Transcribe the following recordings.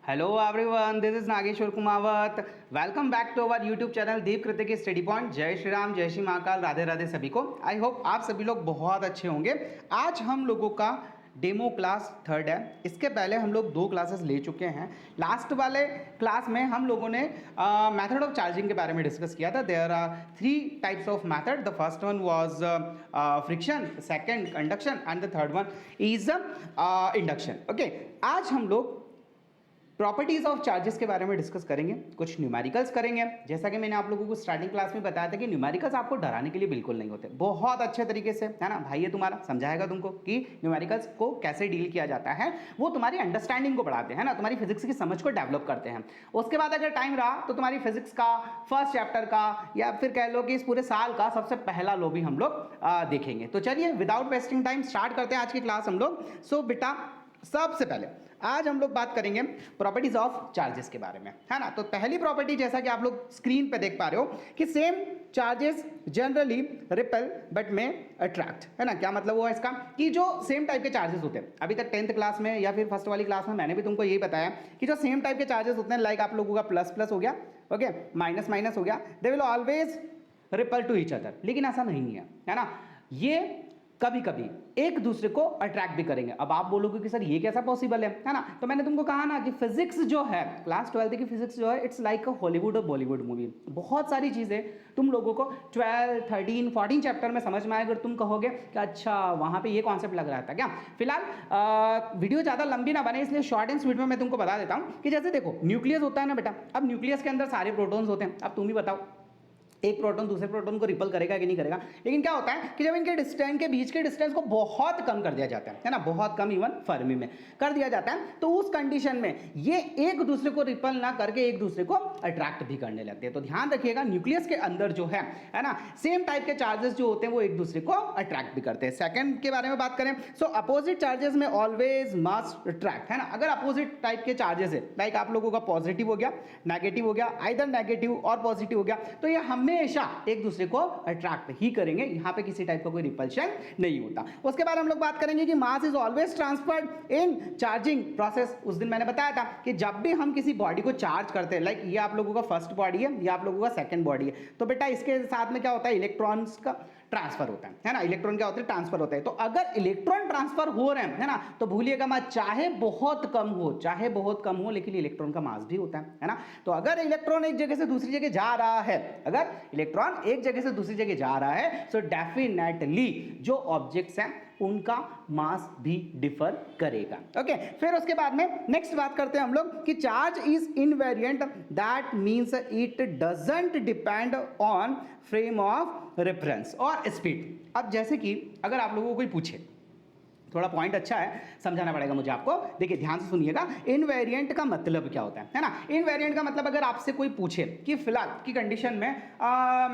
Hello everyone, this is Nageshwar Kumawat. Welcome back to our YouTube channel Deep Kritik study point. जय श्री राम, जय श्री महाकाल, राधे राधे सभी को। I hope आप सभी लोग बहुत अच्छे होंगे। आज हम लोगों का डेमो क्लास थर्ड है। इसके पहले हम लोग 2 क्लासेस ले चुके हैं। लास्ट वाले क्लास में हम लोगों ने मेथड ऑफ चार्जिंग के बारे में डिस्कस किया था। There are 3 types of method. The first one was friction, second conduction and the third one is induction. Okay, आज हम लोग प्रॉपर्टीज ऑफ चार्जेस के बारे में डिस्कस करेंगे, कुछ न्यूमेरिकल्स करेंगे। जैसा कि मैंने आप लोगों को स्टार्टिंग क्लास में बताया था कि न्यूमेरिकल्स आपको डराने के लिए बिल्कुल नहीं होते, बहुत अच्छे तरीके से, है ना भाई, ये तुम्हारा समझाएगा तुमको कि न्यूमेरिकल्स को कैसे डील किया जाता है। वो तुम्हारी अंडरस्टैंडिंग को बढ़ाते हैं ना, तुम्हारी फिजिक्स की समझ को डेवलप करते हैं। उसके बाद अगर टाइम रहा तो तुम्हारी फिजिक्स का फर्स्ट चैप्टर का या फिर कह लो कि इस पूरे साल का सबसे पहला लो भी हम लोग देखेंगे। तो चलिए विदाउट वेस्टिंग टाइम स्टार्ट करते हैं आज की क्लास हम लोग। सो बेटा, सबसे पहले आज हम लोग बात करेंगे प्रॉपर्टीज ऑफ चार्जेस के बारे में, है ना। तो पहली प्रॉपर्टी, जैसा कि आप लोग स्क्रीन पे देख पा रहे हो कि same charges generally repel but में अट्रैक्ट, है ना। क्या मतलब हुआ इसका कि जो सेम टाइप के चार्जेस होते हैं, अभी तक 10th क्लास में या फिर फर्स्ट वाली क्लास में मैंने भी तुमको यही बताया कि जो सेम टाइप के चार्जेस होते हैं, लाइक आप लोगों का प्लस प्लस हो गया, ओके, माइनस माइनस हो गया, they will always repel to each other. लेकिन ऐसा नहीं है ना, ये कभी कभी एक दूसरे को अट्रैक्ट भी करेंगे। अब आप बोलोगे कि सर ये कैसा पॉसिबल है ना। तो मैंने तुमको कहा ना कि फिजिक्स जो है, क्लास 12th की फिजिक्स जो है, इट्स लाइक अ हॉलीवुड और बॉलीवुड मूवी। बहुत सारी चीजें तुम लोगों को 12, 13, 14 चैप्टर में समझ में आएगा। तुम कहोगे कि अच्छा वहां पे ये कॉन्सेप्ट लग रहा था क्या। फिलहाल वीडियो ज्यादा लंबी ना बने, इसलिए शॉर्ट एंड स्वीट में मैं तुमको बता देता हूं कि जैसे देखो न्यूक्लियस होता है ना बेटा। अब न्यूक्लियस के अंदर सारे प्रोटॉन्स होते हैं। अब तुम ही बताओ, एक प्रोटॉन दूसरे प्रोटॉन को रिपल करेगा कि नहीं करेगा। लेकिन क्या होता है कि जब इनके डिस्टेंस के बीच के डिस्टेंस को बहुत कम कर दिया जाता है ना, बहुत कम, इवन फर्मी में कर दिया जाता है, तो उस कंडीशन में ये एक दूसरे को रिपल ना करके एक दूसरे को अट्रैक्ट भी करने लगते हैं। तो ध्यान रखिएगा, न्यूक्लियस के अंदर जो है ना, सेम टाइप के चार्जेस जो होते हैं वो एक दूसरे को अट्रैक्ट भी करते हैं। सेकंड के बारे में बात करें, सो अपोजिट चार्जेस में ऑलवेज मस्ट अट्रैक्ट, है ना। अगर अपोजिट टाइप के चार्जेस है, लाइक आप लोगों का पॉजिटिव हो गया, नेगेटिव हो गया, आइदर नेगेटिव और पॉजिटिव हो गया, तो ये हमेशा एक दूसरे को अट्रैक्ट ही करेंगे। यहां पे किसी टाइप का कोई रिपल्शन नहीं होता। उसके बाद हम लोग बात करेंगे कि mass is always transferred in charging process. उस दिन मैंने बताया था कि जब भी हम किसी बॉडी को चार्ज करते हैं, लाइक ये आप लोगों का फर्स्ट बॉडी है, ये आप लोगों का सेकंड बॉडी है, तो बेटा इसके साथ में क्या होता है, इलेक्ट्रॉन्स का ट्रांसफर होता है ना। इलेक्ट्रॉन क्या होता है, ट्रांसफर होता है। तो अगर इलेक्ट्रॉन ट्रांसफर हो रहे हैं, है ना, तो भूलिएगा मत, चाहे बहुत कम हो, लेकिन इलेक्ट्रॉन का मास भी होता है ना। तो अगर इलेक्ट्रॉन एक जगह से दूसरी जगह जा रहा है, अगर इलेक्ट्रॉन एक जगह से दूसरी जगह जा रहा है, सो डेफिनेटली जो ऑब्जेक्ट्स हैं उनका मास भी डिफर करेगा। ओके, फिर उसके बाद में नेक्स्ट बात करते हैं हम लोग कि charge is invariant, that means it doesn't depend on frame of reference और स्पीड। अब जैसे कि अगर आप लोगों को कोई पूछे, थोड़ा पॉइंट अच्छा है, समझाना पड़ेगा मुझे आपको, देखिए ध्यान से सुनिएगा। इनवेरिएंट का मतलब क्या होता है ना। इनवेरिएंट का मतलब अगर आपसे कोई पूछे कि फिलहाल की कंडीशन में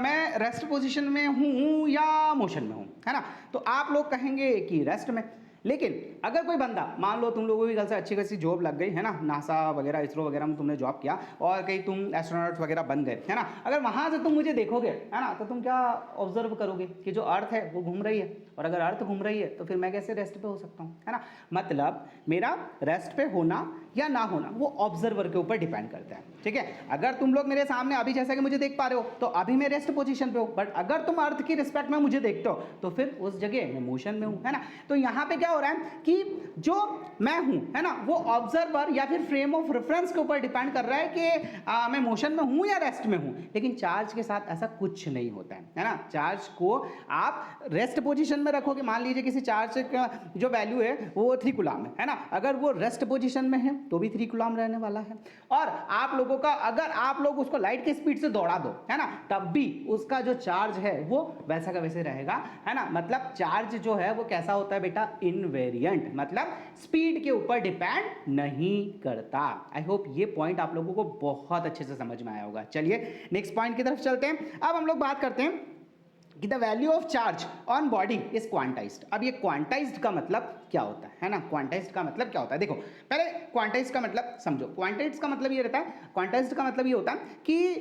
मैं रेस्ट पोजीशन में हूं या मोशन में हूं, है ना, तो आप लोग कहेंगे कि रेस्ट में। लेकिन अगर कोई बंदा, मान लो तुम लोगों की घर से अच्छी खासी जॉब लग गई, है ना, नासा वगैरह, इसरो वगैरह में तुमने जॉब किया और कहीं तुम एस्ट्रोनॉट वगैरह बन गए, है ना, अगर वहां से तुम मुझे देखोगे, है ना, तो तुम क्या ऑब्जर्व करोगे कि जो अर्थ है वो घूम रही है, और अगर अर्थ घूम रही है तो फिर मैं कैसे रेस्ट पे हो सकता हूँ, है ना। मतलब मेरा रेस्ट पे होना या ना होना वो ऑब्जर्वर के ऊपर डिपेंड करता है, ठीक है। अगर तुम लोग मेरे सामने अभी जैसा कि मुझे देख पा रहे हो, तो अभी मैं रेस्ट पोजीशन पे हूँ, बट अगर तुम अर्थ की रिस्पेक्ट में मुझे देखते हो तो फिर उस जगह मैं मोशन में हूँ, है ना। तो यहाँ पे क्या हो रहा है कि जो मैं हूं, है ना, वो ऑब्जर्वर या फिर फ्रेम ऑफ रेफरेंस के ऊपर डिपेंड कर रहा है कि मैं मोशन में हूं या रेस्ट में हूं। लेकिन चार्ज के साथ ऐसा कुछ नहीं होता है ना। चार्ज को आप रेस्ट पोजीशन में रखोगे, मान लीजिए किसी चार्ज का जो वैल्यू है वो 3 कूलम है ना, अगर वो रेस्ट पोजीशन में है तो भी 3 कूलम रहने वाला है। और आप लोगों का, अगर आप लोग उसको लाइट की स्पीड से दौड़ा दो, है ना, तब भी उसका जो चार्ज है वो वैसा का वैसे रहेगा, है ना। मतलब चार्ज जो है वो कैसा होता है बेटा, इनवेरिएंट, मतलब स्पीड के ऊपर डिपेंड नहीं करता। आई होप ये पॉइंट आप लोगों को बहुत अच्छे से समझ में आया होगा। चलिए नेक्स्ट पॉइंट की तरफ चलते हैं। अब हम लोग बात करते हैं कि the value of charge on body is quantized. अब ये क्वांटाइज्ड का मतलब क्या होता है ना, क्वांटाइज्ड का मतलब क्या होता है। देखो पहले क्वांटाइज्ड का मतलब समझो। क्वांटाइज्ड का मतलब ये रहता है, क्वांटाइज्ड का मतलब ये होता है कि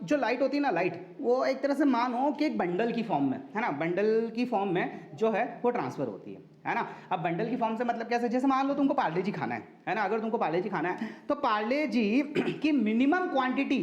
जो लाइट होती है ना, लाइट वो एक तरह से मानो कि एक बंडल की फॉर्म में, है ना, बंडल की फॉर्म में जो है वो ट्रांसफर होती है। है ना। अब बंडल की फॉर्म से मतलब कैसे, जैसे मान लो तुमको पार्ले जी खाना है ना, अगर तुमको पार्ले जी खाना है तो पार्ले जी की मिनिमम क्वांटिटी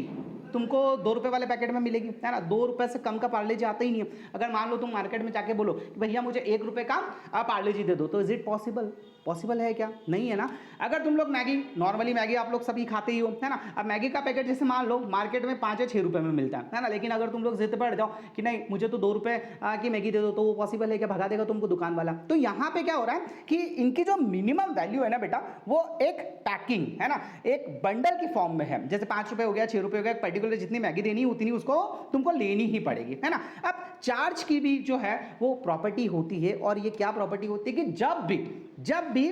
तुमको 2 रुपए वाले पैकेट में मिलेगी, है ना। 2 रुपए से कम का पार्ले जी आता ही नहीं है। अगर मान लो तुम मार्केट में जाके बोलो कि भैया मुझे 1 रुपए का पार्ले जी दे दो, तो इज इट पॉसिबल? पॉसिबल है क्या? नहीं है ना। अगर तुम लोग मैगी, नॉर्मली मैगी आप लोग सभी खाते ही हो, है ना। अब मैगी का पैकेट जैसे मान लो मार्केट में 5 या 6 रुपए में मिलता है ना, लेकिन अगर तुम लोग जिद पड़ जाओ कि नहीं मुझे तो 2 रुपए की मैगी दे दो, तो वो पॉसिबल है क्या? भगा देगा तुमको दुकान वाला। तो यहाँ पे क्या हो रहा है कि इनकी जो मिनिमम वैल्यू है ना बेटा, वो एक पैकिंग, है ना, एक बंडल की फॉर्म में है। जैसे 5 रुपए हो गया, 6 रुपए हो गया, पर्टिकुलर जितनी मैगी देनी उतनी उसको तुमको लेनी ही पड़ेगी, है ना। अब चार्ज की भी जो है वो प्रॉपर्टी होती है, और ये क्या प्रॉपर्टी होती है कि जब भी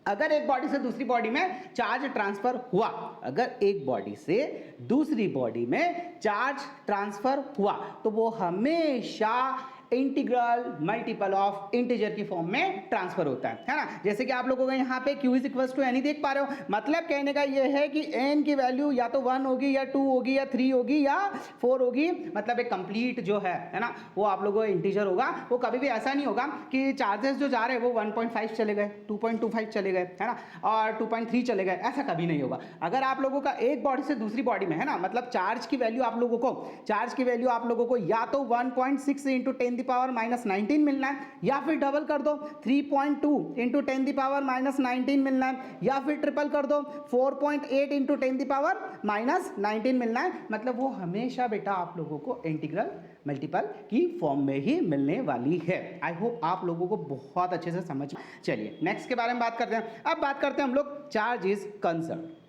अगर एक बॉडी से दूसरी बॉडी में चार्ज ट्रांसफर हुआ, अगर एक बॉडी से दूसरी बॉडी में चार्ज ट्रांसफर हुआ, तो वो हमेशा इंटीग्रल मल्टीपल ऑफ इंटीजर की फॉर्म में ट्रांसफर होता है ना। जैसे कि आप लोगों को यहाँ पे q इज टू एन देख पा रहे हो, मतलब कहने का ये है कि n की वैल्यू या तो 1 होगी या 2 होगी या 3 होगी या 4 होगी, मतलब एक कंप्लीट जो है ना, वो आप लोगों को इंटीजर होगा। वो कभी भी ऐसा नहीं होगा कि चार्जेस जो जा रहे हैं वो 1.5 चले गए, 2.25 चले गए, है ना, और 2.3 चले गए, ऐसा कभी नहीं होगा। अगर आप लोगों का एक बॉडी से दूसरी बॉडी में, है ना, मतलब चार्ज की वैल्यू आप लोगों को या तो 1.6 इंटू 10 पावर माइनस 19 मिलना है, या फिर डबल कर दो 3.2 इंटू 10 दी पावर माइनस 19 मिलना है, या फिर ट्रिपल कर दो 4.8 इंटू 10 दी पावर माइनस 19 मिलना है। मतलब वो हमेशा बेटा आप लोगों को इंटीग्रल मल्टीपल की फॉर्म में ही मिलने वाली है। आई होप आप लोगों को बहुत अच्छे से समझ। चलिए नेक्स्ट के बारे में बात करते हैं। अब बात करते हैं हम लोग charge is conserved.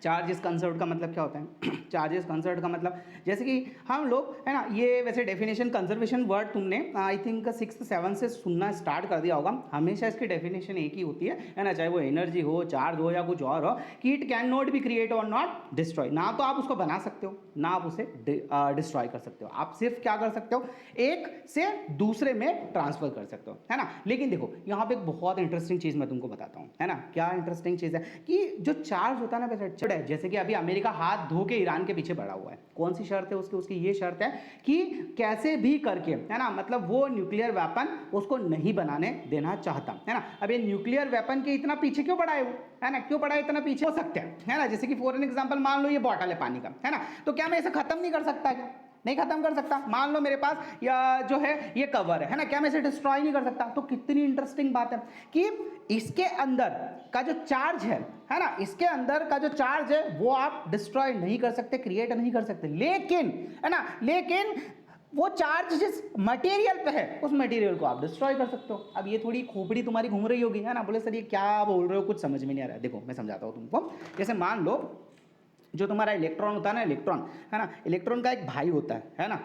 Charge is conserved का मतलब क्या होता है? चार्ज इज कंजर्व्ड का मतलब जैसे कि हम लोग, है ना, ये वैसे डेफिनेशन कंजर्वेशन वर्ड तुमने आई थिंक 6th 7th से सुनना स्टार्ट कर दिया होगा। हमेशा इसकी डेफिनेशन एक ही होती है ना, चाहे वो एनर्जी हो, चार्ज हो या कुछ और हो, कि it can not be create और नॉट डिस्ट्रॉय। ना तो आप उसको बना सकते हो, ना आप उसे डिस्ट्रॉय कर सकते हो। आप सिर्फ क्या कर सकते हो, एक से दूसरे में ट्रांसफर कर सकते हो, है ना। लेकिन देखो यहाँ पे एक बहुत इंटरेस्टिंग चीज़ मैं तुमको बताता हूँ, है ना। क्या इंटरेस्टिंग चीज़ है कि जो चार्ज होता है ना बेटा, जैसे कि अभी अमेरिका हाथ धो के ईरान के पीछे पड़ा हुआ है। कौन सी शर्त है उसकी ये शर्त है कि कैसे भी करके, है ना, मतलब वो न्यूक्लियर वेपन उसको नहीं बनाने देना चाहता, है ना। अब ये न्यूक्लियर वेपन के इतना पीछे क्यों पड़ा है वो, है ना, क्यों पड़ा है इतना पीछे? हो सकता है ना, जैसे कि फॉर एन एग्जांपल मान लो ये बॉटल है पानी का, है ना, तो क्या मैं इसे खत्म नहीं कर सकता? क्या नहीं खत्म कर सकता? मान लो मेरे पास या जो है ये कवर है ना, क्या मैं इसे डिस्ट्रॉय नहीं कर सकता? तो कितनी इंटरेस्टिंग बात है कि इसके अंदर का जो चार्ज है ना, इसके अंदर का जो चार्ज है वो आप डिस्ट्रॉय नहीं कर सकते, क्रिएट नहीं कर सकते, लेकिन, है ना, लेकिन वो चार्ज जिस मटेरियल पे है उस मटेरियल को आप डिस्ट्रॉय कर सकते हो। अब ये थोड़ी खोपड़ी तुम्हारी घूम रही होगी, है ना, बोले सर ये क्या बोल रहे हो, कुछ समझ में नहीं आ रहा है। देखो मैं समझाता हूँ तुमको। जैसे मान लो जो तुम्हारा इलेक्ट्रॉन होता है ना, इलेक्ट्रॉन, है ना, इलेक्ट्रॉन का एक भाई होता है ना,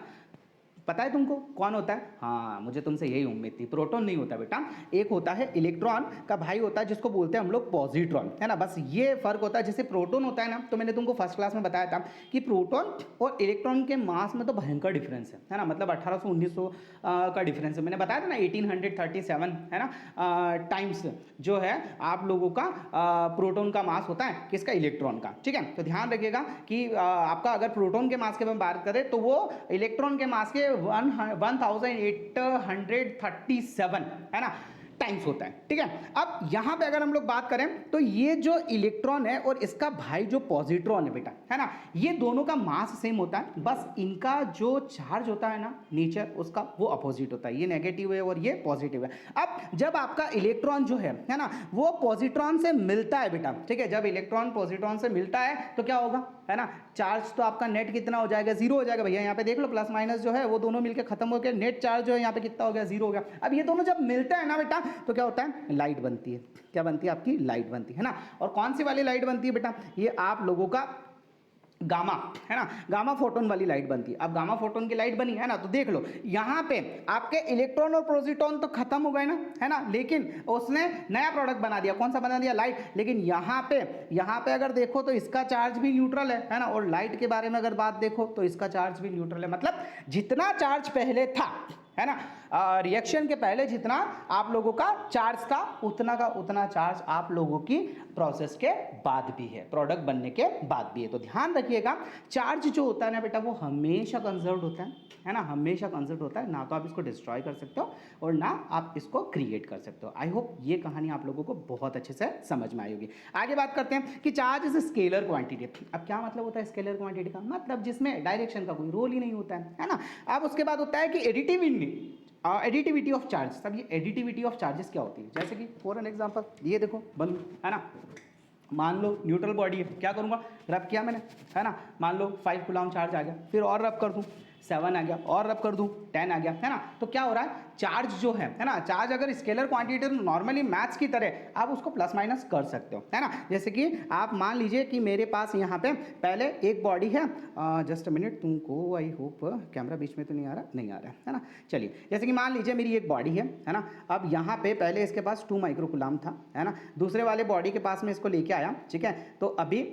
पता है तुमको कौन होता है? हाँ, मुझे तुमसे यही उम्मीद थी। प्रोटॉन नहीं होता बेटा, एक होता है इलेक्ट्रॉन का भाई होता है जिसको बोलते हैं हम लोग पॉजिट्रॉन, है ना। बस ये फर्क होता है। जैसे प्रोटॉन होता है ना, तो मैंने तुमको फर्स्ट क्लास में बताया था कि प्रोटॉन और इलेक्ट्रॉन के मास में तो भयंकर डिफरेंस है ना, मतलब 1800-1900 का डिफरेंस है। मैंने बताया था ना 1837, है ना, टाइम्स जो है आप लोगों का प्रोटॉन का मास होता है, किसका? इलेक्ट्रॉन का। ठीक है, तो ध्यान रखिएगा कि आपका अगर प्रोटॉन के मास के बारे में बात करें तो वो इलेक्ट्रॉन के मास के 1837, है ना, टाइम्स होता है। ठीक है, अब यहां पे अगर हम लोग बात करें तो ये जो इलेक्ट्रॉन है और इसका भाई जो पॉजिट्रॉन है बेटा, है ना, ये दोनों का मास सेम होता है, बस इनका जो चार्ज होता है ना, नेचर उसका वो अपोजिट होता है। ये नेगेटिव है और ये पॉजिटिव है। अब जब आपका इलेक्ट्रॉन जो है ना, वो पॉजिट्रॉन से मिलता है बेटा, ठीक है, जब इलेक्ट्रॉन पॉजिट्रॉन से मिलता है तो क्या होगा, है ना, चार्ज तो आपका नेट कितना हो जाएगा? 0 हो जाएगा भैया। यहाँ पे देख लो प्लस माइनस जो है वो दोनों मिलकर खत्म हो गया, नेट चार्ज जो है यहाँ पे कितना हो गया? 0 हो गया। अब ये दोनों जब मिलते हैं ना बेटा तो क्या होता है? लाइट बनती है। क्या बनती है? आपकी लाइट बनती है ना। और कौन सी वाली लाइट बनती है बेटा? ये आप लोगों का गामा, है ना, गामा फोटोन वाली लाइट बनती है। अब गामा फोटोन की लाइट बनी, है ना, तो देख लो यहाँ पे आपके इलेक्ट्रॉन और प्रोटॉन तो खत्म हो गए ना, है ना, लेकिन उसने नया प्रोडक्ट बना दिया। कौन सा बना दिया? लाइट। लेकिन यहाँ पे अगर देखो तो इसका चार्ज भी न्यूट्रल है ना, और लाइट के बारे में अगर बात देखो तो इसका चार्ज भी न्यूट्रल है। मतलब जितना चार्ज पहले था, है ना, रिएक्शन के पहले जितना आप लोगों का चार्ज था उतना का उतना चार्ज आप लोगों की प्रोसेस के बाद भी है, प्रोडक्ट बनने के बाद भी है। तो ध्यान रखिएगा, चार्ज जो होता है ना बेटा वो हमेशा कंजर्व होता है ना, हमेशा कंजर्व होता है। ना तो आप इसको डिस्ट्रॉय कर सकते हो और ना आप इसको क्रिएट कर सकते हो। आई होप ये कहानी आप लोगों को बहुत अच्छे से समझ में आई होगी। आगे बात करते हैं कि चार्ज इज स्केलर क्वांटिटी। अब क्या मतलब होता है स्केलर क्वांटिटी का? मतलब जिसमें डायरेक्शन का कोई रोल ही नहीं होता है ना। अब उसके बाद होता है कि एडिटिविटी ऑफ चार्ज। सब ये एडिटिविटी ऑफ चार्जेस क्या होती है? जैसे कि फॉर एन एग्जांपल ये देखो बलून है ना, मान लो न्यूट्रल बॉडी है, क्या करूँगा, रब किया मैंने है ना, मान लो 5 कूलम चार्ज आ गया, फिर और रब कर दूँ 7 आ गया, और रब कर दूँ 10 आ गया, है ना। तो क्या हो रहा है, चार्ज जो है ना, चार्ज अगर स्केलर क्वांटिटी नॉर्मली मैथ्स की तरह आप उसको प्लस माइनस कर सकते हो, है ना। जैसे कि आप मान लीजिए कि मेरे पास यहाँ पे पहले एक बॉडी है, जस्ट अ मिनट, तुमको आई होप कैमरा बीच में तो नहीं आ रहा, नहीं आ रहा है ना। चलिए जैसे कि मान लीजिए मेरी एक बॉडी है ना। अब यहाँ पे पहले इसके पास 2 माइक्रो कूलम था, है ना। दूसरे वाले बॉडी के पास में इसको लेके आया, ठीक है। तो अभी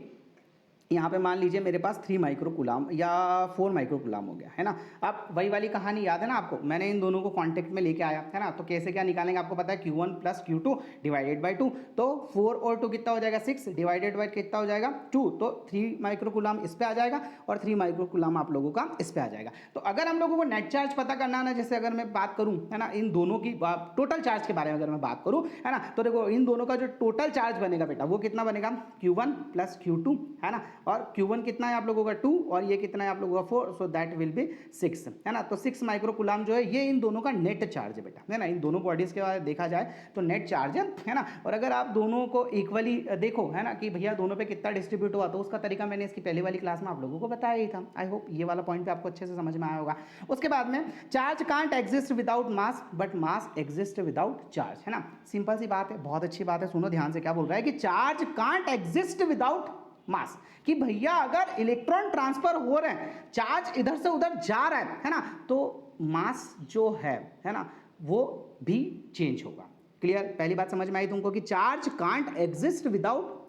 यहाँ पे मान लीजिए मेरे पास 3 माइक्रो कूलम या 4 माइक्रो कूलम हो गया, है ना। अब वही वाली कहानी याद है ना आपको, मैंने इन दोनों को कांटेक्ट में लेके आया, है ना। तो कैसे क्या निकालेंगे आपको पता है, Q1 plus Q2 divided by 2। तो 4 और 2 कितना हो जाएगा, 6 डिवाइडेड बाई कितना हो जाएगा 2। तो 3 माइक्रो कूलम इस पे आ जाएगा और 3 माइक्रो कूलम आप लोगों का इस पे आ जाएगा। तो अगर हम लोगों को नेट चार्ज पता करना है ना, जैसे अगर मैं बात करूँ है ना, इन दोनों की टोटल चार्ज के बारे में अगर मैं बात करूँ, है ना, तो देखो इन दोनों का जो टोटल चार्ज बनेगा बेटा वो कितना बनेगा, Q1 प्लस Q2, है ना। और Q1 कितना है आप लोगों का 2 और ये कितना है आप लोगों का 4, सो दैट विल बी 6, है ना। तो 6 माइक्रो कूलम जो है ये इन दोनों का नेट चार्ज है बेटा, है ना। इन दोनों बॉडीज के बाद देखा जाए तो नेट चार्ज है ना। और अगर आप दोनों को इक्वली देखो, है ना, कि भैया दोनों पे कितना डिस्ट्रीब्यूट हुआ, तो उसका तरीका मैंने इसकी पहले वाली क्लास में आप लोगों को बताया ही था। आई होप ये वाला पॉइंट पे आपको अच्छे से समझ में आया होगा। उसके बाद में charge can't exist without mass but mass exist without charge, है ना। सिंपल सी बात है, बहुत अच्छी बात है, सुनो ध्यान से क्या बोल रहा है कि चार्ज कांट एग्जिस्ट विदाउट मास, कि भैया अगर इलेक्ट्रॉन ट्रांसफर हो रहे हैं, चार्ज इधर से उधर जा रहा है ना, तो मास जो है ना, वो भी चेंज होगा। क्लियर, पहली बात समझ में आई तुमको कि चार्ज कांट एग्जिस्ट विदाउट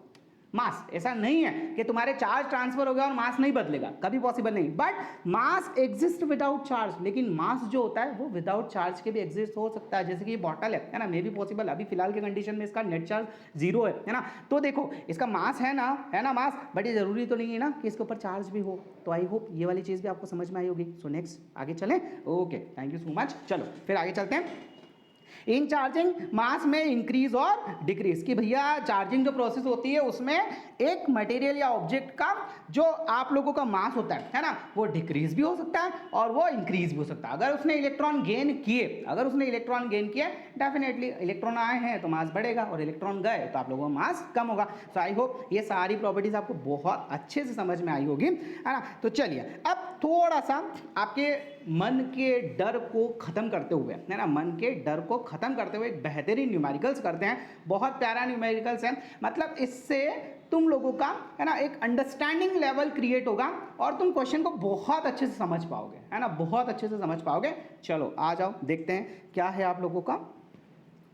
मास। ऐसा नहीं है कि तुम्हारे चार्ज ट्रांसफर हो गया और मास नहीं बदलेगा, कभी पॉसिबल नहीं। But mass exist without charge, लेकिन मास जो होता है वो विदाउट चार्ज के भी एग्जिस्ट हो सकता है। जैसे कि ये बॉटल है ना, मे भी पॉसिबल, अभी फिलहाल के कंडीशन में इसका नेट चार्ज 0 है ना। तो देखो इसका मास है ना मास, बट ये जरूरी तो नहीं है ना कि इसके ऊपर चार्ज भी हो। तो आई होप ये वाली चीज भी आपको समझ में आई होगी। सो नेक्स्ट आगे चलें। Okay, thank you so much. चलो फिर आगे चलते हैं। इन चार्जिंग मास में इंक्रीज और डिक्रीज, कि भैया चार्जिंग जो प्रोसेस होती है उसमें एक मटेरियल या ऑब्जेक्ट का जो आप लोगों का मास होता है ना, वो डिक्रीज भी हो सकता है और वो इंक्रीज भी हो सकता है। अगर उसने इलेक्ट्रॉन गेन किए, डेफिनेटली इलेक्ट्रॉन आए हैं तो मास बढ़ेगा और इलेक्ट्रॉन गए तो आप लोगों का मास कम होगा। सो आई होप ये सारी प्रॉपर्टीज आपको बहुत अच्छे से समझ में आई होगी, है ना। तो चलिए अब थोड़ा सा आपके मन के डर को खत्म करते हुए, है ना, मन के डर को खत्म करते हुए एक बेहतरीन न्यूमेरिकल्स करते हैं। बहुत प्यारा न्यूमेरिकल्स है, मतलब इससे तुम लोगों का, है ना, एक अंडरस्टैंडिंग लेवल क्रिएट होगा और तुम क्वेश्चन को बहुत अच्छे से समझ पाओगे, है ना, बहुत अच्छे से समझ पाओगे। चलो आ जाओ देखते हैं क्या है आप लोगों का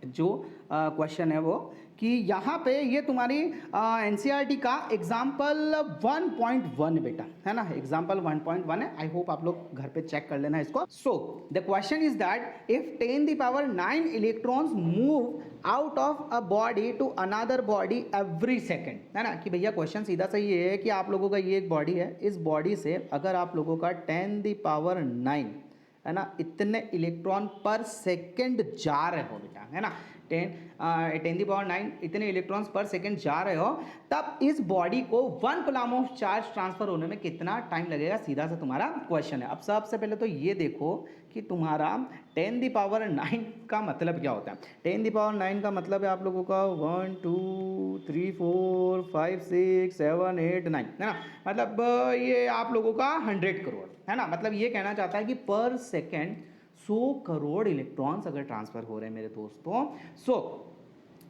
जो क्वेश्चन है वो, कि यहाँ पे ये तुम्हारी एनसीईआरटी का एग्जाम्पल 1.1 बेटा, है ना, एग्जाम्पल 1.1 है। आई होप आप लोग घर पे चेक कर लेना इसको। So the question is that if 10⁹ electrons move out of a body to another body every second, है ना, कि भैया क्वेश्चन सीधा सा ये है कि आप लोगों का ये एक बॉडी है, इस बॉडी से अगर आप लोगों का 10⁹, है ना, इतने इलेक्ट्रॉन पर सेकेंड जा रहे हो बेटा, है ना, 10⁹ इतने इलेक्ट्रॉन्स पर सेकेंड जा रहे हो, तब इस बॉडी को 1 कूलम ऑफ चार्ज ट्रांसफर होने में कितना टाइम लगेगा, सीधा सा तुम्हारा क्वेश्चन है। अब सबसे पहले तो ये देखो कि तुम्हारा 10⁹ का मतलब क्या होता है। 10⁹ का मतलब है आप लोगों का 1 2 3 4 5 6 7 8 9, है ना, मतलब ये आप लोगों का 100 करोड़, है ना। मतलब ये कहना चाहता है कि पर सेकेंड 100 करोड़ इलेक्ट्रॉन्स अगर ट्रांसफर हो रहे हैं मेरे दोस्तों। सो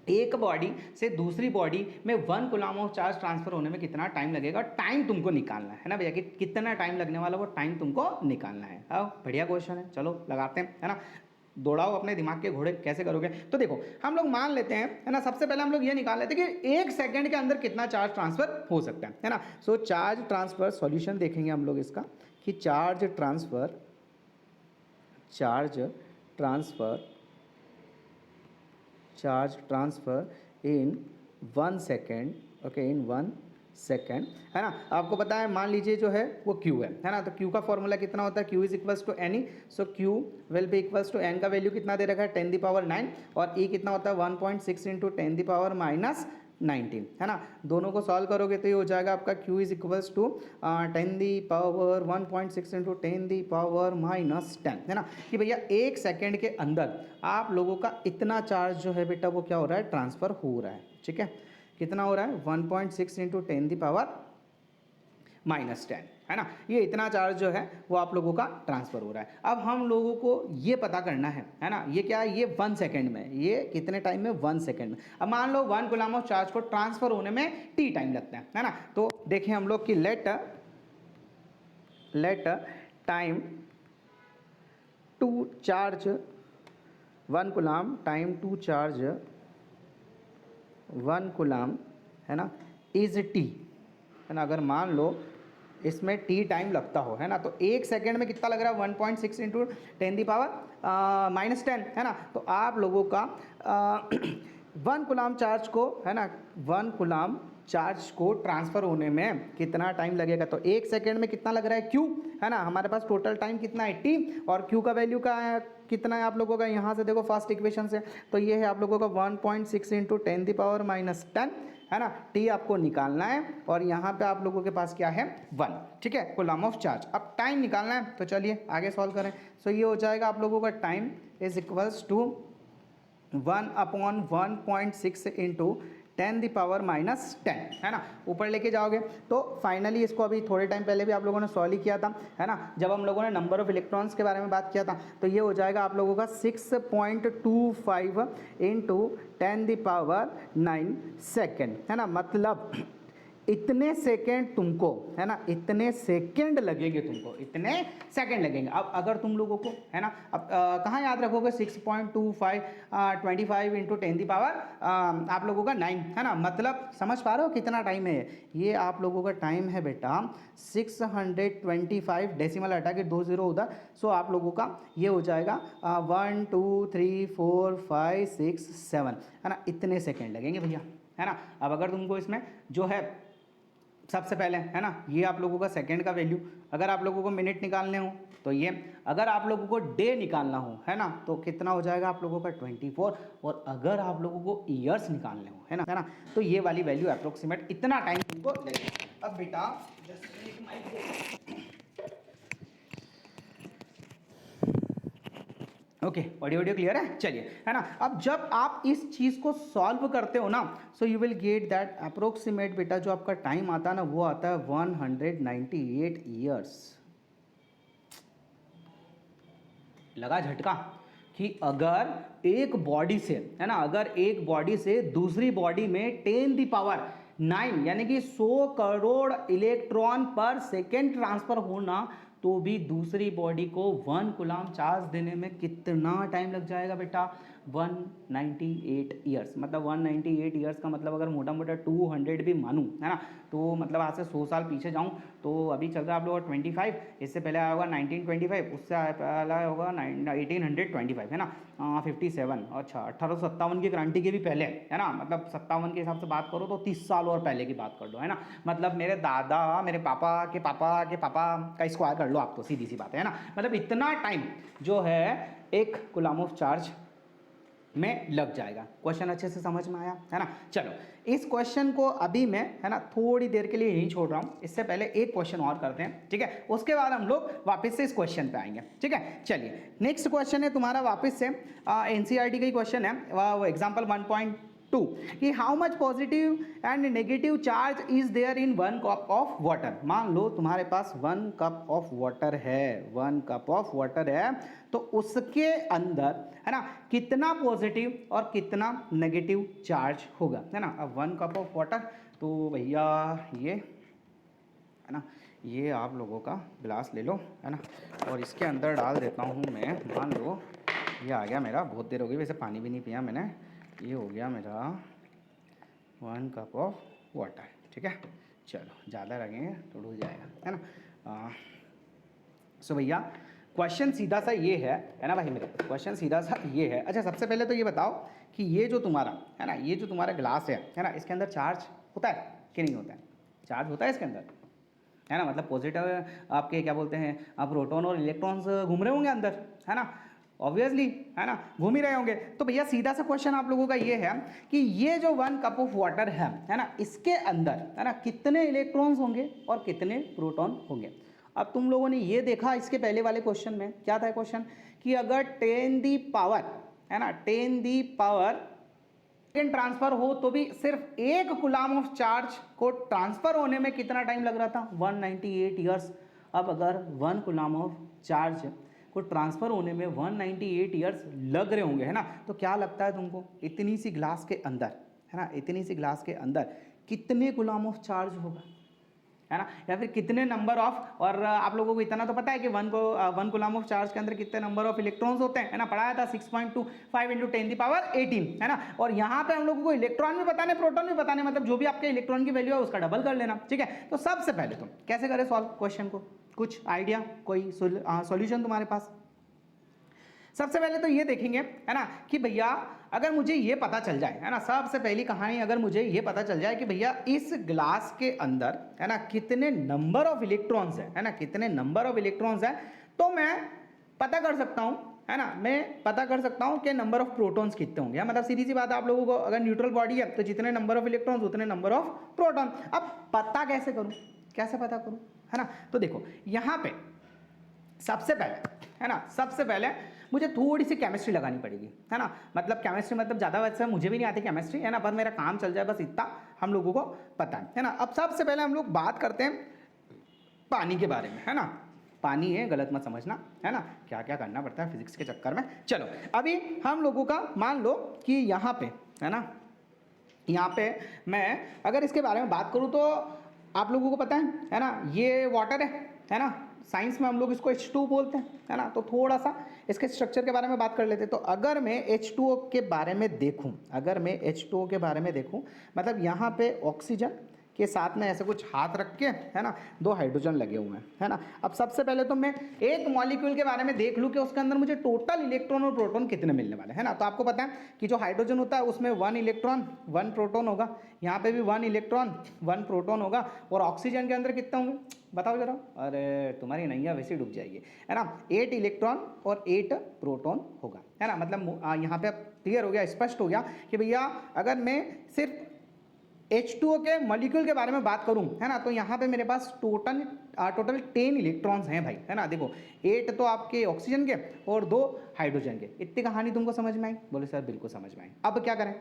एक बॉडी से दूसरी बॉडी में 1 कूलम ऑफ चार्ज ट्रांसफर होने में कितना टाइम लगेगा, टाइम तुमको निकालना है ना भैया, कि कितना टाइम लगने वाला वो टाइम तुमको निकालना है। बढ़िया क्वेश्चन है, चलो लगाते हैं, है ना, दौड़ाओ अपने दिमाग के घोड़े। कैसे करोगे, तो देखो हम लोग मान लेते हैं, है ना, सबसे पहले हम लोग ये निकाल लेते हैं कि 1 सेकंड के अंदर कितना चार्ज ट्रांसफर हो सकता है ना। सो चार्ज ट्रांसफर सॉल्यूशन देखेंगे हम लोग इसका, कि charge transfer in 1 second, okay, in 1 second, है ना। आपको पता है, मान लीजिए जो है वो Q है ना, तो Q का फॉर्मूला कितना होता है, Q is equals to N e, so Q will be equals to N का वैल्यू कितना दे रखा है 10⁹ और E कितना होता है 1.6 इंटू 10⁻⁻19, है ना। दोनों को सॉल्व करोगे तो ये हो जाएगा आपका Q is equals to 10⁻1.6 into 10⁻−10, है ना, कि भैया 1 सेकेंड के अंदर आप लोगों का इतना चार्ज जो है बेटा वो क्या हो रहा है, ट्रांसफ़र हो रहा है, ठीक है। कितना हो रहा है 1.6 इंटू 10⁻−10, है ना। ये इतना चार्ज जो है वो आप लोगों का ट्रांसफ़र हो रहा है। अब हम लोगों को ये पता करना है ना, ये क्या है, ये 1 सेकेंड में, ये कितने टाइम में, 1 सेकेंड में। अब मान लो 1 कूलम ऑफ चार्ज को ट्रांसफ़र होने में t टाइम लगता है ना। तो देखें हम लोग कि let time to charge 1 coulomb, time to charge 1 coulomb, है ना, इज टी, है ना। अगर मान लो इसमें टी टाइम लगता हो, है ना, तो 1 सेकेंड में कितना लग रहा है 1.6 इंटू 10⁻−10, है ना। तो आप लोगों का 1 कूलम चार्ज को, है ना, 1 कूलम चार्ज को ट्रांसफ़र होने में कितना टाइम लगेगा, तो 1 सेकेंड में कितना लग रहा है Q, है ना। हमारे पास टोटल टाइम कितना है T, और Q का वैल्यू का कितना है आप लोगों का, यहाँ से देखो फर्स्ट इक्वेशन से, तो ये है आप लोगों का 1.6 इंटू 10⁻−10, है ना। T आपको निकालना है और यहाँ पे आप लोगों के पास क्या है 1, ठीक है, कूलम ऑफ चार्ज। अब टाइम निकालना है, तो चलिए आगे सॉल्व करें। सो ये हो जाएगा आप लोगों का time is equals to 1/1.6 into 10⁻−10, है ना। ऊपर लेके जाओगे तो फाइनली इसको अभी थोड़े टाइम पहले भी आप लोगों ने सॉल्व ही किया था, है ना, जब हम लोगों ने नंबर ऑफ इलेक्ट्रॉन्स के बारे में बात किया था। तो ये हो जाएगा आप लोगों का 6.25 इंटू 10⁻9 सेकेंड, है ना। मतलब इतने सेकेंड तुमको, है ना, इतने सेकेंड लगेंगे तुमको, इतने सेकेंड लगेंगे। अब अगर तुम लोगों को, है ना, अब कहाँ याद रखोगे 6.25 इंटू 10⁻, आप लोगों का 9, है ना। मतलब समझ पा रहे हो कितना टाइम है ये आप लोगों का टाइम है बेटा 625, डेसिमल हटा के 2 0 उधर। सो आप लोगों का ये हो जाएगा 1 2 3 4 5 6 7, है ना, इतने सेकेंड लगेंगे भैया, है ना। अब अगर तुमको इसमें जो है सबसे पहले, है ना, ये आप लोगों का सेकंड का वैल्यू, अगर आप लोगों को मिनट निकालने हो तो ये, अगर आप लोगों को डे निकालना हो, है ना, तो कितना हो जाएगा आप लोगों का 24, और अगर आप लोगों को ईयर्स निकालने हो, है ना, तो ये वाली वैल्यू अप्रोक्सीमेट इतना टाइम तुमको लगेगा। अब बेटा ओके, ऑडियो क्लियर है, चलिए, है ना। अब जब आप इस चीज़ को सॉल्व करते हो ना, so you will get that approximate बेटा जो आपका टाइम आता है ना, वो आता है 198 ईयर्स। लगा झटका कि अगर एक बॉडी से, है ना, अगर एक बॉडी से दूसरी बॉडी में 10⁻9 यानी कि 100 करोड़ इलेक्ट्रॉन पर सेकेंड ट्रांसफर होना, तो भी दूसरी बॉडी को 1 कूलम चार्ज देने में कितना टाइम लग जाएगा बेटा 198 ईयर्स। मतलब 198 ईयर्स का मतलब अगर मोटा मोटा 200 भी मानूं, है ना, तो मतलब आज से 100 साल पीछे जाऊं तो अभी चल रहा है आप लोगों का 25, इससे पहले आया होगा 1925, उससे पहले होगा 1825, है ना, 57, अच्छा 1857 की क्रांति के भी पहले, है ना, मतलब 57 के हिसाब से बात करो तो 30 साल और पहले की बात कर लो, है ना। मतलब मेरे दादा मेरे पापा के पापा के पापा का स्क्वायर कर लो आप, तो सीधी सी बात है ना। मतलब इतना टाइम जो है एक कूलम ऑफ चार्ज में लग जाएगा। क्वेश्चन अच्छे से समझ में आया, है ना। चलो इस क्वेश्चन को अभी मैं, है ना, थोड़ी देर के लिए यहीं छोड़ रहा हूँ, इससे पहले एक क्वेश्चन और करते हैं, ठीक है, उसके बाद हम लोग वापस से इस क्वेश्चन पे आएंगे, ठीक है। चलिए नेक्स्ट क्वेश्चन है तुम्हारा वापस से एनसीईआरटी का ही क्वेश्चन है, वो एग्जाम्पल 1.2 कि how much positive and negative charge is there in 1 cup of water. मान लो तुम्हारे पास 1 कप ऑफ वाटर है, 1 कप ऑफ वाटर है, तो उसके अंदर, है ना, कितना पॉजिटिव और कितना नेगेटिव चार्ज होगा, है ना। अब 1 कप ऑफ वाटर, तो भैया ये, है ना, ये आप लोगों का गिलास ले लो, है ना, और इसके अंदर डाल देता हूँ मैं, मान लो ये आ गया मेरा, बहुत देर हो गई वैसे पानी भी नहीं पिया मैंने, ये हो गया मेरा 1 कप ऑफ वाटर, ठीक है। चलो ज़्यादा लगेंगे तो डूब जाएगा, है ना। सो भैया क्वेश्चन सीधा सा ये है ना भाई मेरे, क्वेश्चन सीधा सा ये है। अच्छा सबसे पहले तो ये बताओ कि ये जो तुम्हारा है ना, ये जो तुम्हारा ग्लास है ना, इसके अंदर चार्ज होता है कि नहीं होता है? चार्ज होता है इसके अंदर, है ना, मतलब पॉजिटिव आपके क्या बोलते हैं, आप प्रोटॉन और इलेक्ट्रॉन्स घूम रहे होंगे अंदर, है ना, ऑब्वियसली, है ना, घूम ही रहे होंगे। तो भैया सीधा सा क्वेश्चन आप लोगों का ये है कि ये जो 1 कप ऑफ वाटर है ना, इसके अंदर है ना कितने इलेक्ट्रॉन्स होंगे और कितने प्रोटॉन होंगे। अब तुम लोगों ने ये देखा इसके पहले वाले क्वेश्चन में, क्या था क्वेश्चन कि अगर 10 दी पावर है ना 10 दी पावर ट्रांसफर हो तो भी सिर्फ 1 कूलम ऑफ चार्ज को ट्रांसफर होने में कितना टाइम लग रहा था, 198 ईयर्स। अब अगर 1 कूलम ऑफ चार्ज को ट्रांसफर होने में 198 ईयर्स लग रहे होंगे, है ना, तो क्या लगता है तुमको इतनी सी ग्लास के अंदर, है ना, इतनी सी ग्लास के अंदर कितने कूलम ऑफ चार्ज होगा, है ना, या फिर कितने नंबर ऑफ, और आप लोगों को इतना तो पता है कि 1 कूलम ऑफ चार्ज के अंदर कितने नंबर ऑफ इलेक्ट्रॉन्स होते हैं, है ना, पढ़ाया था 6.25 इंटू 10 दी पावर 18, है ना। और यहाँ पे हम लोगों को इलेक्ट्रॉन भी बताने, प्रोटॉन भी बताने, मतलब जो भी आपके इलेक्ट्रॉन की वैल्यू है उसका डबल कर लेना, ठीक है। तो सबसे पहले तुम कैसे करें सॉल्व क्वेश्चन को, कुछ आइडिया, कोई सॉल्यूशन तुम्हारे पास? सबसे पहले तो ये देखेंगे, है ना, कि भैया अगर मुझे ये पता चल जाए, है ना, सबसे पहली कहानी अगर मुझे ये पता चल जाए कि भैया इस ग्लास के अंदर, है ना, कितने नंबर ऑफ इलेक्ट्रॉन्स है ना, कितने नंबर ऑफ इलेक्ट्रॉन्स है, तो मैं पता कर सकता हूँ, है ना, मैं पता कर सकता हूँ कि नंबर ऑफ प्रोटॉन्स कितने होंगे। मतलब सीधी सी बात है आप लोगों को, अगर न्यूट्रल बॉडी है तो जितने नंबर ऑफ इलेक्ट्रॉन्स उतने नंबर ऑफ प्रोटॉन। अब पता कैसे करूँ, कैसे पता करूँ, है ना, तो देखो यहाँ पे सबसे पहले, है ना, सबसे पहले मुझे थोड़ी सी केमिस्ट्री लगानी पड़ेगी, है ना, मतलब केमिस्ट्री मतलब ज़्यादा वैसे मुझे भी नहीं आती केमिस्ट्री, है ना, पर मेरा काम चल जाए बस इतना हम लोगों को पता है ना। अब सबसे पहले हम लोग बात करते हैं पानी के बारे में, है ना, पानी है, गलत मत समझना, है ना, क्या क्या करना पड़ता है फिजिक्स के चक्कर में। चलो अभी हम लोगों का मान लो कि यहाँ पे, है ना, यहाँ पे मैं अगर इसके बारे में बात करूँ तो आप लोगों को पता है ना, ये वाटर है ना, साइंस में हम लोग इसको H2O बोलते हैं, है ना। तो थोड़ा सा इसके स्ट्रक्चर के बारे में बात कर लेते हैं। तो अगर मैं H2O के बारे में देखूं, अगर मैं H2O के बारे में देखूं, मतलब यहाँ पे ऑक्सीजन के साथ में ऐसे कुछ हाथ रख के, है ना, 2 हाइड्रोजन लगे हुए हैं, है ना। अब सबसे पहले तो मैं एक मॉलिक्यूल के बारे में देख लूँ कि उसके अंदर मुझे टोटल इलेक्ट्रॉन और प्रोटॉन कितने मिलने वाले हैं ना। तो आपको पता है कि जो हाइड्रोजन होता है उसमें 1 इलेक्ट्रॉन 1 प्रोटॉन होगा, यहाँ पे भी 1 इलेक्ट्रॉन 1 प्रोटॉन होगा, और ऑक्सीजन के अंदर कितना होंगे बताओ जरा। अरे तुम्हारी नैया वैसे डूब जाएगी, है ना, 8 इलेक्ट्रॉन और 8 प्रोटॉन होगा, है ना। मतलब यहाँ पे क्लियर हो गया, स्पष्ट हो गया कि भैया अगर मैं सिर्फ H2O के मॉलिक्यूल के बारे में बात करूं, है ना, तो यहाँ पे मेरे पास टोटल 10 इलेक्ट्रॉन्स हैं भाई, है ना। देखो 8 तो आपके ऑक्सीजन के और 2 हाइड्रोजन के। इतनी कहानी तुमको समझ में आई? बोले सर बिल्कुल समझ में आई। अब क्या करें,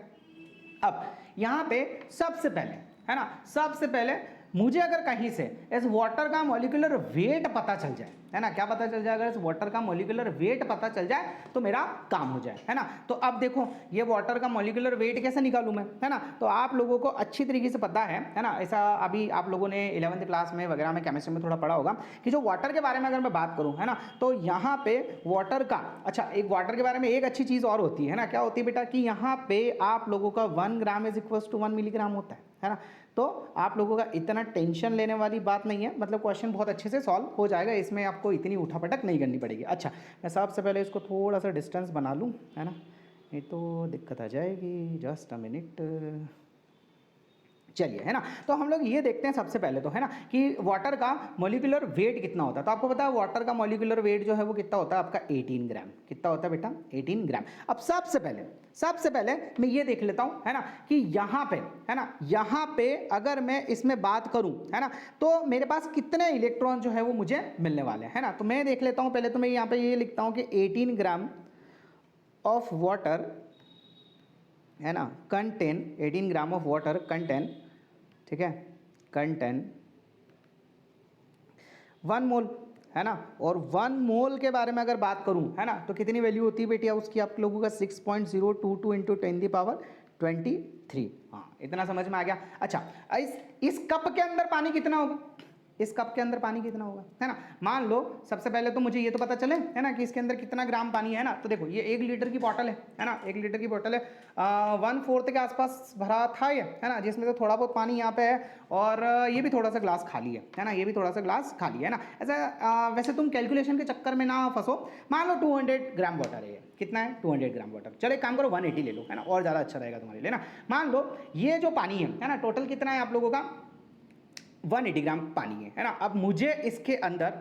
अब यहाँ पे सबसे पहले, है ना, सबसे पहले मुझे अगर कहीं से इस वाटर का मॉलिक्यूलर वेट पता चल जाए, है ना, क्या पता चल जाए, अगर इस वाटर का मॉलिक्यूलर वेट पता चल जाए तो मेरा काम हो जाए, है ना। तो अब देखो ये वाटर का मॉलिक्यूलर वेट कैसे निकालूं मैं, है ना। तो आप लोगों को अच्छी तरीके से पता है ना, ऐसा अभी आप लोगों ने 11वीं क्लास में वगैरह में केमिस्ट्री में थोड़ा पढ़ा होगा कि जो वाटर के बारे में अगर मैं बात करूं, है ना, तो यहाँ पे वाटर का, अच्छा एक वाटर के बारे में एक अच्छी चीज़ और होती है ना, क्या होती है बेटा, कि यहाँ पे आप लोगों का 1 gram is equal to 1 milligram होता है ना। तो आप लोगों का इतना टेंशन लेने वाली बात नहीं है, मतलब क्वेश्चन बहुत अच्छे से सॉल्व हो जाएगा, इसमें आपको इतनी उठापटक नहीं करनी पड़ेगी। अच्छा मैं सबसे पहले इसको थोड़ा सा डिस्टेंस बना लूँ, है ना, नहीं तो दिक्कत आ जाएगी। जस्ट अ मिनट, चलिए, है ना। तो हम लोग ये देखते हैं सबसे पहले तो, है ना, कि वाटर का मॉलिक्यूलर वेट कितना होता है। तो आपको पता है वाटर का मॉलिक्यूलर वेट जो है वो कितना होता है आपका 18 ग्राम। कितना होता है बेटा? 18 ग्राम। अब सबसे पहले मैं ये देख लेता हूँ, है ना, कि यहाँ पे, है ना, यहाँ पे अगर मैं इसमें बात करूँ, है ना, तो मेरे पास कितने इलेक्ट्रॉन जो है वो मुझे मिलने वाले हैं, है ना। तो मैं देख लेता हूँ, पहले तो मैं यहाँ पे ये लिखता हूँ कि 18 ग्राम ऑफ वाटर, है ना, contain 18 gram of water contain, ठीक है, कंटेन 1 मोल, है ना। और 1 मोल के बारे में अगर बात करूं, है ना, तो कितनी वैल्यू होती है बेटिया उसकी आप लोगों का 6.022 इंटू 10 दी पावर 23। हाँ इतना समझ में आ गया। अच्छा इस कप के अंदर पानी कितना होगा, इस कप के अंदर पानी कितना होगा, है ना। मान लो सबसे पहले तो मुझे ये तो पता चले, है ना, कि इसके अंदर कितना ग्राम पानी है ना। तो देखो ये 1 लीटर की बॉटल है ना, 1 लीटर की बॉटल है, 1/4 के आसपास भरा था ये, है ना, जिसमें से थोड़ा बहुत पानी यहाँ पे है और ये भी थोड़ा सा ग्लास खाली है ना, ये भी थोड़ा सा ग्लास खाली है ना। ऐसा वैसे तुम कैलकुलेशन के चक्कर में ना फंसो। मान लो 200 ग्राम वाटर है, ये कितना है 200 ग्राम वाटर। चलो एक काम करो 180 ले लो, है ना, और ज़्यादा अच्छा रहेगा तुम्हारे लिए ना। मान लो ये जो पानी है ना, टोटल कितना है आप लोगों का 180 ग्राम पानी है ना। अब मुझे इसके अंदर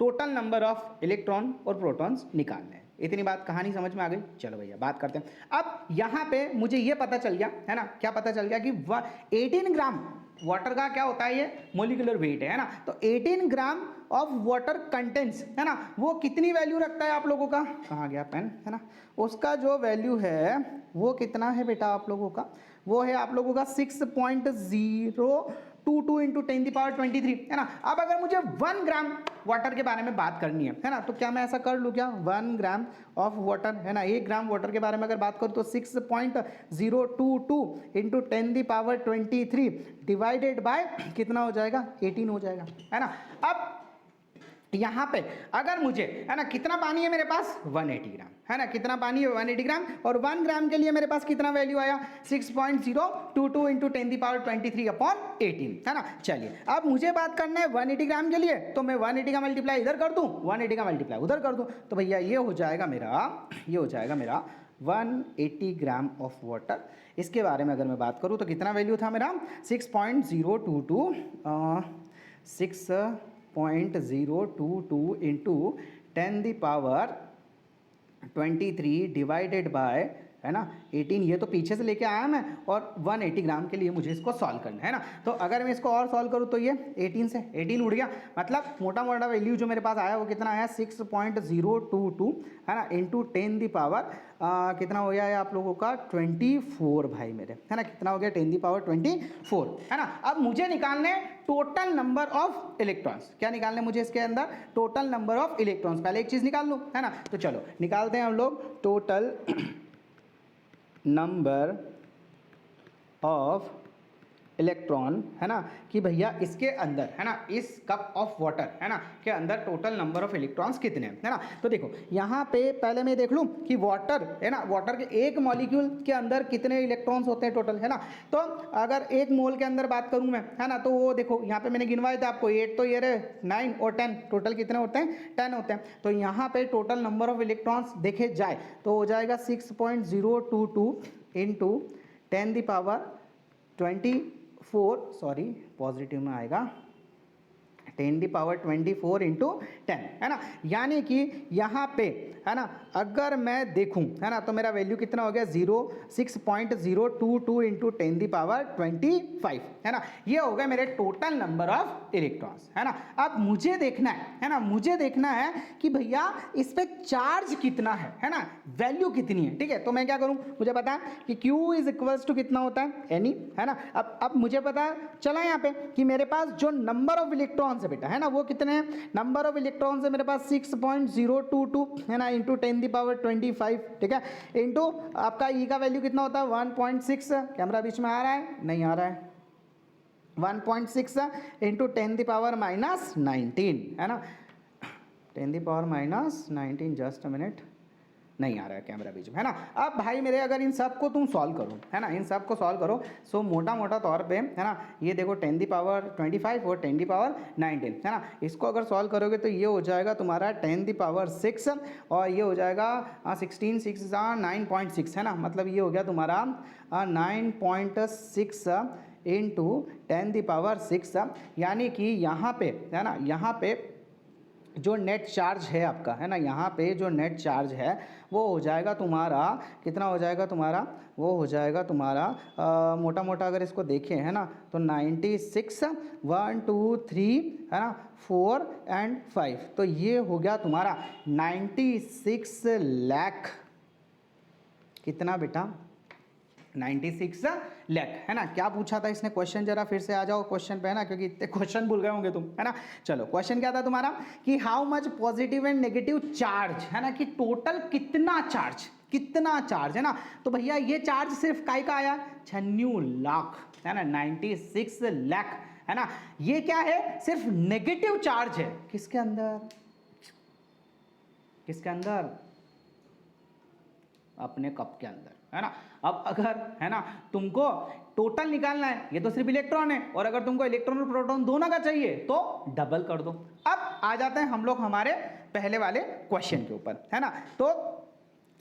टोटल नंबर ऑफ इलेक्ट्रॉन और प्रोटॉन्स निकालने हैं। इतनी बात कहानी समझ में आ गई। चलो भैया बात करते हैं। अब यहाँ पे मुझे ये पता चल गया, है ना, क्या पता चल गया कि 18 ग्राम वाटर का क्या होता है, ये मोलिकुलर वेट है ना। तो 18 ग्राम ऑफ वाटर कंटेंट्स, है ना, वो कितनी वैल्यू रखता है आप लोगों का, कहाँ गया पेन, है ना, उसका जो वैल्यू है वो कितना है बेटा आप लोगों का, वो है आप लोगों का 6.022 इंटू 10⁻23, है ना। अब अगर मुझे 1 ग्राम वाटर के बारे में बात करनी है ना, तो क्या मैं ऐसा कर लूँ क्या, 1 ग्राम ऑफ वाटर, है ना, 1 ग्राम वाटर के बारे में अगर बात करूँ तो 6.022 इंटू 10⁻23 डिवाइडेड बाय कितना हो जाएगा, 18 हो जाएगा, है ना। अब यहाँ पे अगर मुझे, है ना, कितना पानी है मेरे पास 180 ग्राम, है ना, कितना पानी है 180 ग्राम, और 1 ग्राम के लिए मेरे पास कितना वैल्यू आया 6.022 इंटू 10⁻23/18, है ना। चलिए अब मुझे बात करना है 180 ग्राम के लिए, तो मैं 180 का मल्टीप्लाई इधर कर दूं, 180 का मल्टीप्लाई उधर कर दूं, तो भैया ये हो जाएगा मेरा 180 ग्राम ऑफ वाटर। इसके बारे में अगर मैं बात करूँ तो कितना वैल्यू था मेरा 6.022 6.022 इंटू 10⁻23 डिवाइडेड बाय, है ना, 18। ये तो पीछे से लेके आया मैं, और 180 ग्राम के लिए मुझे इसको सॉल्व करना है ना। तो अगर मैं इसको और सॉल्व करूँ तो ये 18 से 18 उड़ गया, मतलब मोटा मोटा वैल्यू जो मेरे पास आया वो कितना आया 6.022, है ना, इंटू 10 कितना हो गया है आप लोगों का 24 भाई मेरे, है ना, कितना हो गया 10⁻24, है ना। अब मुझे निकालने टोटल नंबर ऑफ इलेक्ट्रॉन्स, क्या निकालने मुझे इसके अंदर टोटल नंबर ऑफ इलेक्ट्रॉन्स। पहले एक चीज़ निकाल लूँ, है ना, तो चलो निकालते हैं हम लोग टोटल नंबर ऑफ इलेक्ट्रॉन, है ना, कि भैया इसके अंदर, है ना, इस कप ऑफ वाटर, है ना, के अंदर टोटल नंबर ऑफ इलेक्ट्रॉन्स कितने हैं, है ना। तो देखो यहाँ पे पहले मैं देख लूँ कि वाटर, है ना, वाटर के एक मॉलिक्यूल के अंदर कितने इलेक्ट्रॉन्स होते हैं टोटल, है ना। तो अगर 1 मोल के अंदर बात करूँ मैं, है ना, तो वो देखो यहाँ पे मैंने गिनवाए थे आपको 8, तो ये रहे 9 और 10, टोटल कितने होते हैं 10 होते हैं। तो यहाँ पे टोटल नंबर ऑफ इलेक्ट्रॉन्स देखे जाए तो हो जाएगा 6.022 इंटू 10⁻24, सॉरी पॉजिटिव में आएगा 10⁻24 इंटू 10, है ना। यानी कि यहाँ पे, है ना, अगर मैं देखूँ, है ना, तो मेरा वैल्यू कितना हो गया 6.022 इंटू 10⁻25, है ना। ये हो गया मेरे टोटल नंबर ऑफ इलेक्ट्रॉन्स, है ना। अब मुझे देखना है ना, मुझे देखना है कि भैया इस पे चार्ज कितना है ना, वैल्यू कितनी है, ठीक है। तो मैं क्या करूँ, मुझे पता है कि Q इज इक्वल्स टू कितना होता है Ni, है ना। अब मुझे पता चला यहाँ पे कि मेरे पास जो नंबर ऑफ इलेक्ट्रॉन्स है बेटा, है ना, वो कितने हैं, नंबर ऑफ इलेक्ट्रॉन्स है मेरे पास 6.022, है ना, इंटू 10⁻25, ठीक है, इंटू आपका ई का वैल्यू कितना होता है 1.6, कैमरा बीच में आ रहा है, नहीं आ रहा है, 1.6 इंटू 10⁻−19, है ना, 10⁻−19, जस्ट अ मिनट, नहीं आ रहा है कैमरा बीच में, है ना। अब भाई मेरे अगर इन सब को तुम सॉल्व करो, है ना, इन सब को सॉल्व करो, सो मोटा मोटा तौर पे, है ना, ये देखो 10⁻25 और 10⁻19, है ना, इसको अगर सॉल्व करोगे तो ये हो जाएगा तुम्हारा 10⁻6 और ये हो जाएगा 16 6 9.6, है ना, मतलब ये हो गया तुम्हारा 9.6 इंटू 10⁻6, यानी कि यहाँ पे, है ना, यहाँ पे जो नेट चार्ज है आपका, है ना, यहाँ पे जो नेट चार्ज है वो हो जाएगा तुम्हारा कितना हो जाएगा तुम्हारा, वो हो जाएगा तुम्हारा मोटा मोटा अगर इसको देखें, है ना, तो 96 1 2 3, है ना, 4 एंड 5, तो ये हो गया तुम्हारा 96 लाख, कितना बेटा 96 लाख, है ना। क्या पूछा था इसने क्वेश्चन, जरा फिर से आ जाओ क्वेश्चन पे, है ना, क्योंकि इतने क्वेश्चन भूल गए होंगे तुम, है ना। चलो क्वेश्चन क्या था तुम्हारा कि how much positive and negative charge, है ना, कि टोटल कितना चार्ज, है ना। तो भैया ये चार्ज सिर्फ काय का आया 96 लाख, है ना, 96 लाख, है ना। ये क्या है, सिर्फ नेगेटिव चार्ज है किसके अंदर, किसके अंदर, अपने कप के अंदर, है ना। अब अगर है ना तुमको टोटल निकालना है, ये तो सिर्फ इलेक्ट्रॉन है, और अगर तुमको इलेक्ट्रॉन और प्रोटॉन दोनों का चाहिए तो डबल कर दो। अब आ जाते हैं हम लोग हमारे पहले वाले क्वेश्चन के ऊपर, है ना। तो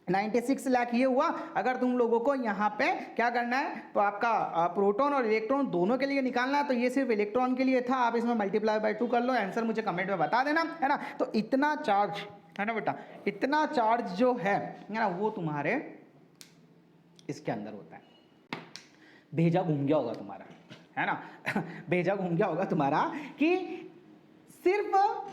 96 लाख ये हुआ। अगर तुम लोगों को यहाँ पे क्या करना है, तो आपका प्रोटॉन और इलेक्ट्रॉन दोनों के लिए निकालना है, तो ये सिर्फ इलेक्ट्रॉन के लिए था, आप इसमें मल्टीप्लाई बाय 2 कर लो, आंसर मुझे कमेंट में बता देना, है ना। तो इतना चार्ज है ना बेटा, इतना चार्ज जो है ना वो तुम्हारे इसके अंदर होता है। भेजा घूम गया होगा तुम्हारा, है ना भेजा घूम गया होगा तुम्हारा कि सिर्फ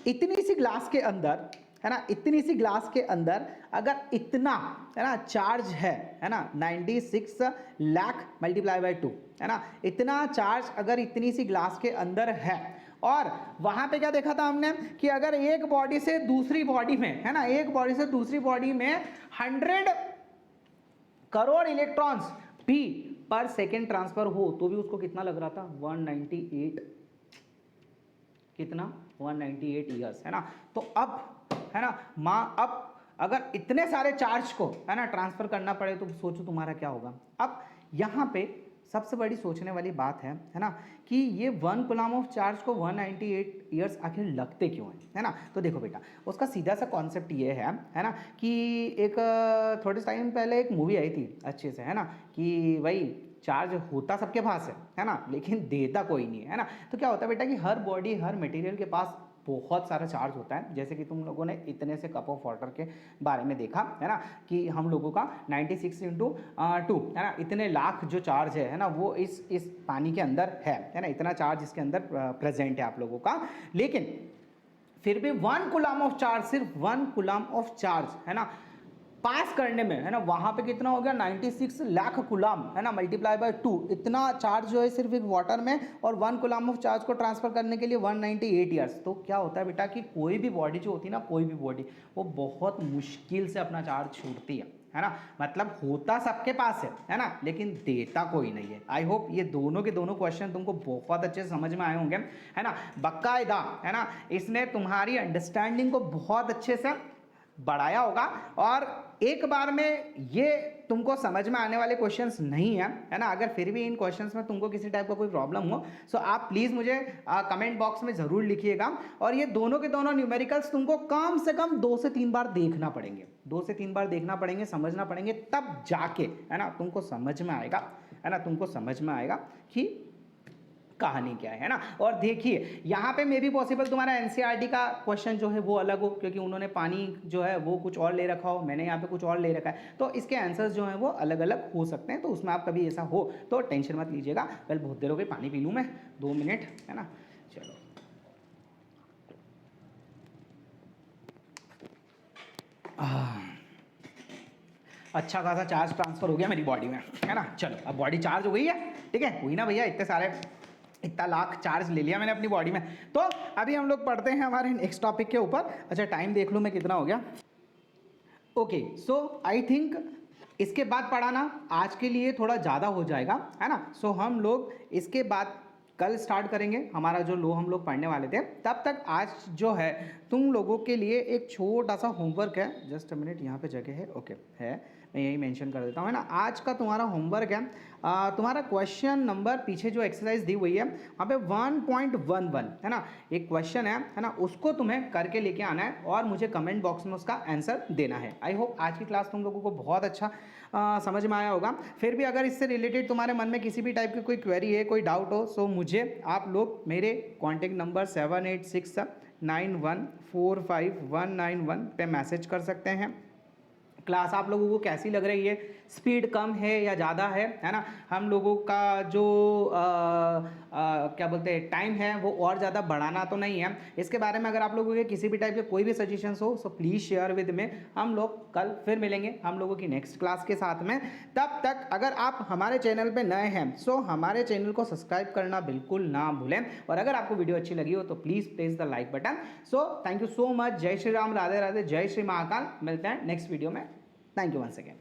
इतनी सी ग्लास के अंदर, है ना, इतनी सी ग्लास के अंदर अगर इतना, है ना, चार्ज है ना, 96 लाख मल्टीप्लाई बाय 2, है ना, इतना चार्ज अगर इतनी सी ग्लास के अंदर है, और वहां पे क्या देखा था हमने कि अगर एक बॉडी से दूसरी बॉडी में, है ना, एक बॉडी से दूसरी बॉडी में 100 करोड़ इलेक्ट्रॉन्स भी पर सेकेंड ट्रांसफर हो तो भी उसको कितना लग रहा था, 198, कितना, 198 ईयर्स, है ना। तो अब, है ना, अब अगर इतने सारे चार्ज को, है ना, ट्रांसफर करना पड़े तो सोचो तुम्हारा क्या होगा। अब यहाँ पे सबसे बड़ी सोचने वाली बात है ना, कि ये 1 कूलम ऑफ चार्ज को 198 ईयर्स आखिर लगते क्यों हैं, है ना। तो देखो बेटा, उसका सीधा सा कॉन्सेप्ट ये है ना, कि एक थोड़े टाइम पहले एक मूवी आई थी अच्छे से, है ना, कि भाई चार्ज होता सबके पास है ना, लेकिन देता कोई नहीं है ना। तो क्या होता है बेटा कि हर बॉडी, हर मटेरियल के पास बहुत सारा चार्ज होता है। जैसे कि तुम लोगों ने इतने से कप ऑफ वाटर के बारे में देखा, है ना, कि हम लोगों का 96 इंटू 2, है ना, इतने लाख जो चार्ज है ना, वो इस पानी के अंदर है ना, इतना चार्ज इसके अंदर प्रेजेंट है आप लोगों का। लेकिन फिर भी 1 कूलम ऑफ चार्ज, सिर्फ 1 कूलम ऑफ चार्ज, है ना, पास करने में, है ना, वहां पे कितना हो गया, 96 लाख कूलम, है ना, मल्टीप्लाई बाय 2, इतना चार्ज जो है सिर्फ एक वाटर में, और 1 कूलम ऑफ चार्ज को ट्रांसफर करने के लिए 198 ईयर्स। तो क्या होता है बेटा कि कोई भी बॉडी जो होती है ना, कोई भी बॉडी, वो बहुत मुश्किल से अपना चार्ज छूटती है ना। मतलब होता सबके पास है ना, लेकिन देता कोई नहीं है। आई होप ये दोनों के दोनों क्वेश्चन तुमको बहुत अच्छे से समझ में आए होंगे, है ना, बाकायदा, है ना, इसने तुम्हारी अंडरस्टैंडिंग को बहुत अच्छे से बढ़ाया होगा। और एक बार में ये तुमको समझ में आने वाले क्वेश्चंस नहीं है ना। अगर फिर भी इन क्वेश्चंस में तुमको किसी टाइप का कोई प्रॉब्लम हो, सो आप प्लीज़ मुझे कमेंट बॉक्स में ज़रूर लिखिएगा। और ये दोनों के दोनों न्यूमेरिकल्स तुमको कम से कम 2 से 3 बार देखना पड़ेंगे, 2 से 3 बार देखना पड़ेंगे, समझना पड़ेंगे, तब जाके, है ना, तुमको समझ में आएगा, है ना, तुमको समझ में आएगा कि कहानी क्या है ना। और देखिए यहाँ पे मे भी पॉसिबल तुम्हारा एनसीईआरटी का क्वेश्चन जो है वो अलग हो, क्योंकि उन्होंने पानी जो है वो कुछ और ले रखा हो, मैंने यहाँ पे कुछ और ले रखा है, तो इसके आंसर्स जो हैं वो अलग अलग हो सकते हैं। तो उसमें आप कभी ऐसा हो तो टेंशन मत लीजिएगा। वेल, बहुत देर हो गई, पानी पी लूँ मैं, 2 मिनट, है ना। चलो, अच्छा खासा चार्ज ट्रांसफर हो गया मेरी बॉडी में, है ना। चलो, अब बॉडी चार्ज हो गई है, ठीक है, हुई ना भैया, इतना लाख चार्ज ले लिया मैंने अपनी बॉडी में। तो अभी हम लोग पढ़ते हैं हमारे नेक्स्ट टॉपिक के ऊपर। अच्छा, टाइम देख लूँ मैं कितना हो गया। ओके, सो आई थिंक इसके बाद पढ़ाना आज के लिए थोड़ा ज़्यादा हो जाएगा, है ना। सो हम लोग इसके बाद कल स्टार्ट करेंगे हमारा जो लो हम लोग पढ़ने वाले थे। तब तक आज जो है तुम लोगों के लिए एक छोटा सा होमवर्क है। जस्ट अ मिनट, यहाँ पे जगह है, ओके है, मैं यही मेंशन कर देता हूँ, है ना। आज का तुम्हारा होमवर्क है, तुम्हारा क्वेश्चन नंबर पीछे जो एक्सरसाइज दी हुई है वहाँ पे 1.11, है ना, एक क्वेश्चन है ना, उसको तुम्हें करके लेके आना है और मुझे कमेंट बॉक्स में उसका आंसर देना है। आई होप आज की क्लास तुम लोगों को बहुत अच्छा समझ में आया होगा। फिर भी अगर इससे रिलेटेड तुम्हारे मन में किसी भी टाइप की कोई क्वेरी है, कोई डाउट हो, सो मुझे आप लोग मेरे कॉन्टेक्ट नंबर 7869145191 पे मैसेज कर सकते हैं। क्लास आप लोगों को कैसी लग रही है, स्पीड कम है या ज़्यादा है ना। हम लोगों का जो क्या बोलते हैं टाइम है वो और ज़्यादा बढ़ाना तो नहीं है। इसके बारे में अगर आप लोगों के किसी भी टाइप के कोई भी सजेशंस हो, so please share with me. हम लोग कल फिर मिलेंगे हम लोगों की नेक्स्ट क्लास के साथ में। तब तक अगर आप हमारे चैनल पे नए हैं, सो हमारे चैनल को सब्सक्राइब करना बिल्कुल ना भूलें। और अगर आपको वीडियो अच्छी लगी हो तो please press the like button. So thank you so much. जय श्री राम, राधे राधे, जय श्री महाकाल। मिलते हैं नेक्स्ट वीडियो में। Thank you once again.